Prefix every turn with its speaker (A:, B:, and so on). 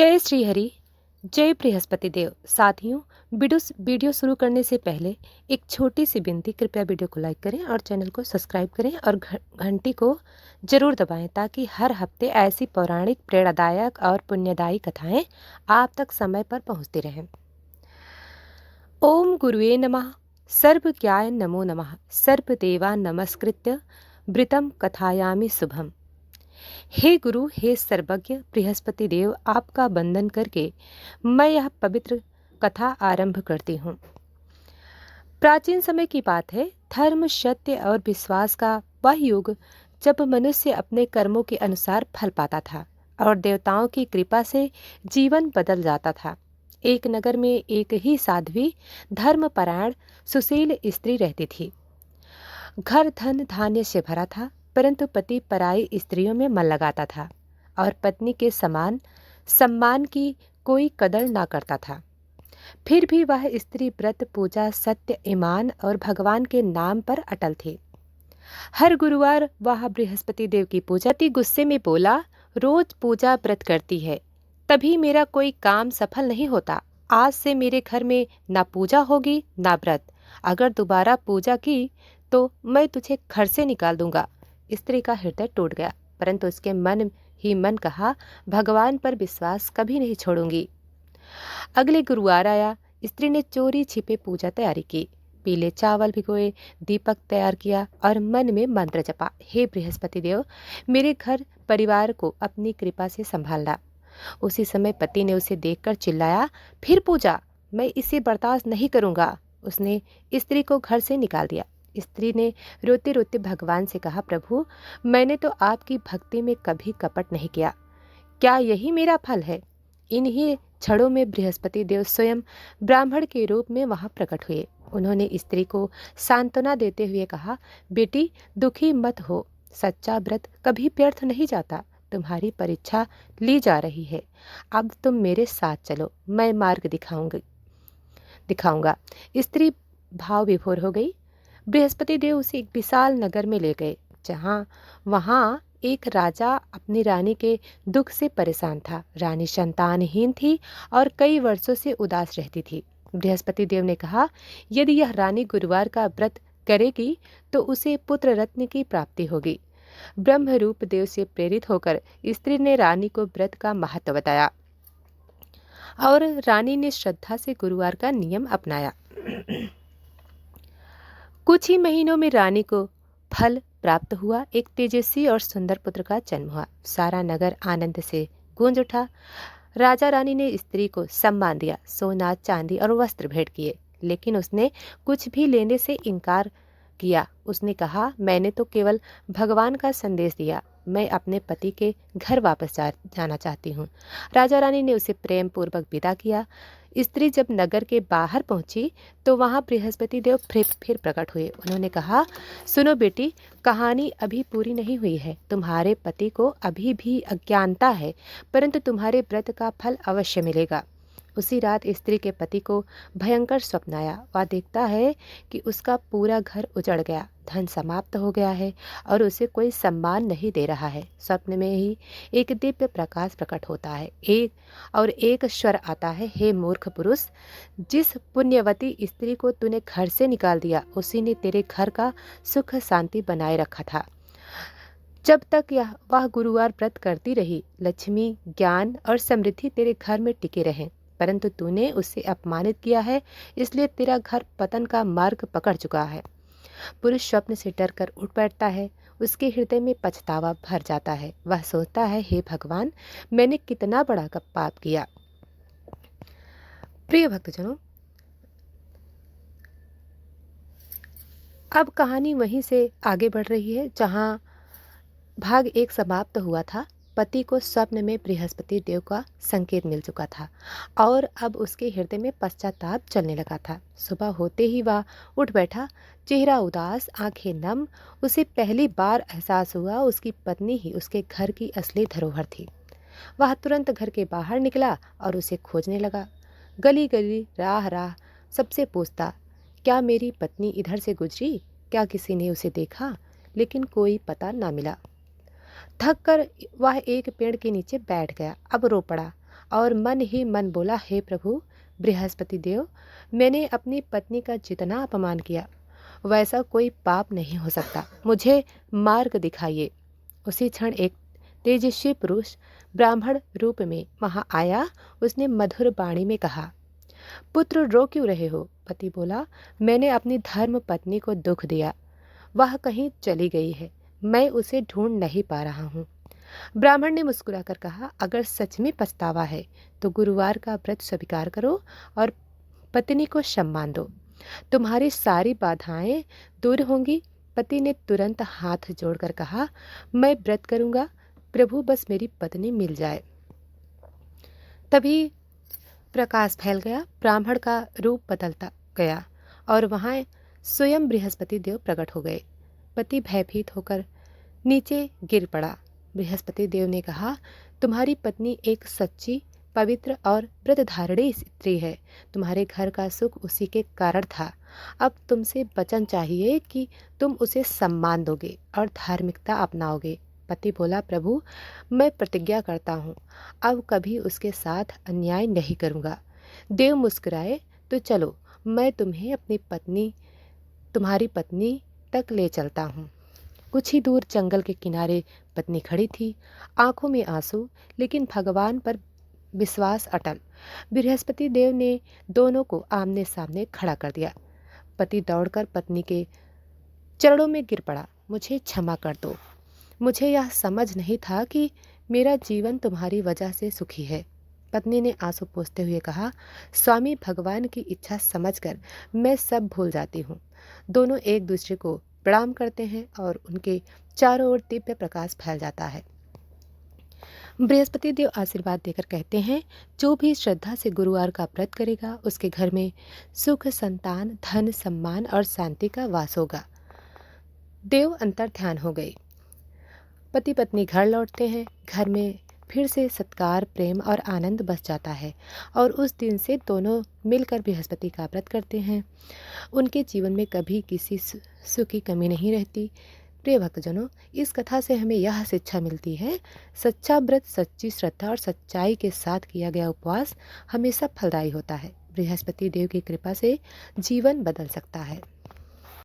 A: जय श्री हरि। जय बृहस्पति देव। साथियों, वीडियो शुरू करने से पहले एक छोटी सी विनती, कृपया वीडियो को लाइक करें और चैनल को सब्सक्राइब करें और घंटी को जरूर दबाएं ताकि हर हफ्ते ऐसी पौराणिक, प्रेरणादायक और पुण्यदायी कथाएं आप तक समय पर पहुंचती रहें। ओम गुरुवे नमः। सर्वज्ञाय नमो नमः। सर्वदेवा नमस्कृत्य वृतं कथायामि शुभम। हे गुरु, हे सर्वज्ञ बृहस्पति देव, आपका वंदन करके मैं यह पवित्र कथा आरंभ करती हूँ। प्राचीन समय की बात है। धर्म, सत्य और विश्वास का वह युग जब मनुष्य अपने कर्मों के अनुसार फल पाता था और देवताओं की कृपा से जीवन बदल जाता था। एक नगर में एक ही साध्वी, धर्मपरायण, सुशील स्त्री रहती थी। घर धन धान्य से भरा था, परंतु पति पराई स्त्रियों में मन लगाता था और पत्नी के समान सम्मान की कोई कदर ना करता था। फिर भी वह स्त्री व्रत, पूजा, सत्य, ईमान और भगवान के नाम पर अटल थी। हर गुरुवार वह बृहस्पति देव की पूजा थी। गुस्से में बोला, रोज पूजा व्रत करती है, तभी मेरा कोई काम सफल नहीं होता। आज से मेरे घर में ना पूजा होगी ना व्रत। अगर दोबारा पूजा की तो मैं तुझे घर से निकाल दूंगा। स्त्री का हृदय टूट गया, परंतु उसके मन ही मन कहा, भगवान पर विश्वास कभी नहीं छोड़ूंगी। अगले गुरुवार आया। स्त्री ने चोरी छिपे पूजा तैयारी की। पीले चावल भिगोए, दीपक तैयार किया और मन में मंत्र जपा, हे बृहस्पति देव, मेरे घर परिवार को अपनी कृपा से संभालना। उसी समय पति ने उसे देखकर चिल्लाया, फिर पूजा? मैं इसे बर्दाश्त नहीं करूंगा। उसने स्त्री को घर से निकाल दिया। स्त्री ने रोते रोते भगवान से कहा, प्रभु, मैंने तो आपकी भक्ति में कभी कपट नहीं किया, क्या यही मेरा फल है? इन्हीं क्षणों में बृहस्पति देव स्वयं ब्राह्मण के रूप में वहां प्रकट हुए। उन्होंने स्त्री को सांत्वना देते हुए कहा, बेटी, दुखी मत हो, सच्चा व्रत कभी व्यर्थ नहीं जाता। तुम्हारी परीक्षा ली जा रही है, अब तुम मेरे साथ चलो, मैं मार्ग दिखाऊंगा। स्त्री भाव विभोर हो गई। बृहस्पति देव उसे एक विशाल नगर में ले गए, वहां एक राजा अपनी रानी के दुख से परेशान था। रानी संतानहीन थी और कई वर्षों से उदास रहती थी। बृहस्पति देव ने कहा, यदि यह रानी गुरुवार का व्रत करेगी तो उसे पुत्र रत्न की प्राप्ति होगी। ब्रह्म रूप देव से प्रेरित होकर स्त्री ने रानी को व्रत का महत्व बताया और रानी ने श्रद्धा से गुरुवार का नियम अपनाया। कुछ ही महीनों में रानी को फल प्राप्त हुआ। एक तेजस्वी और सुंदर पुत्र का जन्म हुआ। सारा नगर आनंद से गूंज उठा। राजा रानी ने स्त्री को सम्मान दिया, सोना, चांदी और वस्त्र भेंट किए, लेकिन उसने कुछ भी लेने से इनकार किया। उसने कहा, मैंने तो केवल भगवान का संदेश दिया, मैं अपने पति के घर वापस जाना चाहती हूँ। राजा रानी ने उसे प्रेम पूर्वक विदा किया। स्त्री जब नगर के बाहर पहुंची तो वहां बृहस्पति देव फिर प्रकट हुए। उन्होंने कहा, सुनो बेटी, कहानी अभी पूरी नहीं हुई है। तुम्हारे पति को अभी भी अज्ञानता है, परंतु तुम्हारे व्रत का फल अवश्य मिलेगा। उसी रात स्त्री के पति को भयंकर स्वप्न आया। वह देखता है कि उसका पूरा घर उजड़ गया, धन समाप्त हो गया है और उसे कोई सम्मान नहीं दे रहा है। स्वप्न में ही एक दिव्य प्रकाश प्रकट होता है, एक स्वर आता है, हे मूर्ख पुरुष, जिस पुण्यवती स्त्री को तूने घर से निकाल दिया, उसी ने तेरे घर का सुख शांति बनाए रखा था। जब तक वह गुरुवार व्रत करती रही, लक्ष्मी, ज्ञान और समृद्धि तेरे घर में टिके रहे, परंतु तूने उससे अपमानित किया है, इसलिए तेरा घर पतन का मार्ग पकड़ चुका है। पुरुष स्वप्न से डरकर उठ बैठता है। उसके हृदय में पछतावा भर जाता है। वह सोचता है, हे भगवान, मैंने कितना बड़ा पाप किया। प्रिय भक्तजनों, अब कहानी वहीं से आगे बढ़ रही है जहां भाग 1 समाप्त हुआ था। पति को स्वप्न में बृहस्पति देव का संकेत मिल चुका था और अब उसके हृदय में पश्चाताप चलने लगा था। सुबह होते ही वह उठ बैठा, चेहरा उदास, आंखें नम। उसे पहली बार एहसास हुआ उसकी पत्नी ही उसके घर की असली धरोहर थी। वह तुरंत घर के बाहर निकला और उसे खोजने लगा। गली गली, राह राह सबसे पूछता, क्या मेरी पत्नी इधर से गुजरी? क्या किसी ने उसे देखा? लेकिन कोई पता ना मिला। थक कर वह एक पेड़ के नीचे बैठ गया। अब रो पड़ा। और मन ही मन बोला, हे प्रभु बृहस्पति देव, मैंने अपनी पत्नी का जितना अपमान किया वैसा कोई पाप नहीं हो सकता, मुझे मार्ग दिखाइए। उसी क्षण एक तेजस्वी पुरुष ब्राह्मण रूप में वहां आया। उसने मधुर वाणी में कहा, पुत्र रो क्यों रहे हो? पति बोला, मैंने अपनी धर्म पत्नी को दुख दिया, वह कहीं चली गई है, मैं उसे ढूंढ नहीं पा रहा हूँ। ब्राह्मण ने मुस्कुराकर कहा, अगर सच में पछतावा है तो गुरुवार का व्रत स्वीकार करो और पत्नी को सम्मान दो, तुम्हारी सारी बाधाएं दूर होंगी। पति ने तुरंत हाथ जोड़कर कहा, मैं व्रत करूंगा, प्रभु बस मेरी पत्नी मिल जाए। तभी प्रकाश फैल गया, ब्राह्मण का रूप बदलता गया और वहां स्वयं बृहस्पति देव प्रकट हो गए। पति भयभीत होकर नीचे गिर पड़ा। बृहस्पति देव ने कहा, तुम्हारी पत्नी एक सच्ची, पवित्र और व्रतधारिणी स्त्री है, तुम्हारे घर का सुख उसी के कारण था। अब तुमसे वचन चाहिए कि तुम उसे सम्मान दोगे और धार्मिकता अपनाओगे। पति बोला, प्रभु मैं प्रतिज्ञा करता हूँ, अब कभी उसके साथ अन्याय नहीं करूँगा। देव मुस्कुराए, तो चलो मैं तुम्हें तुम्हारी पत्नी तक ले चलता हूँ। कुछ ही दूर जंगल के किनारे पत्नी खड़ी थी, आंखों में आंसू, लेकिन भगवान पर विश्वास अटल। बृहस्पति देव ने दोनों को आमने सामने खड़ा कर दिया। पति दौड़कर पत्नी के चरणों में गिर पड़ा, मुझे क्षमा कर दो, मुझे यह समझ नहीं था कि मेरा जीवन तुम्हारी वजह से सुखी है। पत्नी ने आंसू पोंछते हुए कहा, स्वामी भगवान की इच्छा समझकर मैं सब भूल जाती हूँ। दोनों एक दूसरे को प्रणाम करते हैं और उनके चारों ओर दिव्य प्रकाश फैल जाता है। बृहस्पति देव आशीर्वाद देकर कहते हैं, जो भी श्रद्धा से गुरुवार का व्रत करेगा उसके घर में सुख, संतान, धन, सम्मान और शांति का वास होगा। देव अंतर ध्यान हो गई। पति पत्नी घर लौटते हैं। घर में फिर से सत्कार, प्रेम और आनंद बस जाता है और उस दिन से दोनों मिलकर बृहस्पति का व्रत करते हैं। उनके जीवन में कभी किसी सुख की कमी नहीं रहती। प्रिय भक्तजनों, इस कथा से हमें यह शिक्षा मिलती है, सच्चा व्रत, सच्ची श्रद्धा और सच्चाई के साथ किया गया उपवास हमेशा फलदायी होता है। बृहस्पति देव की कृपा से जीवन बदल सकता है।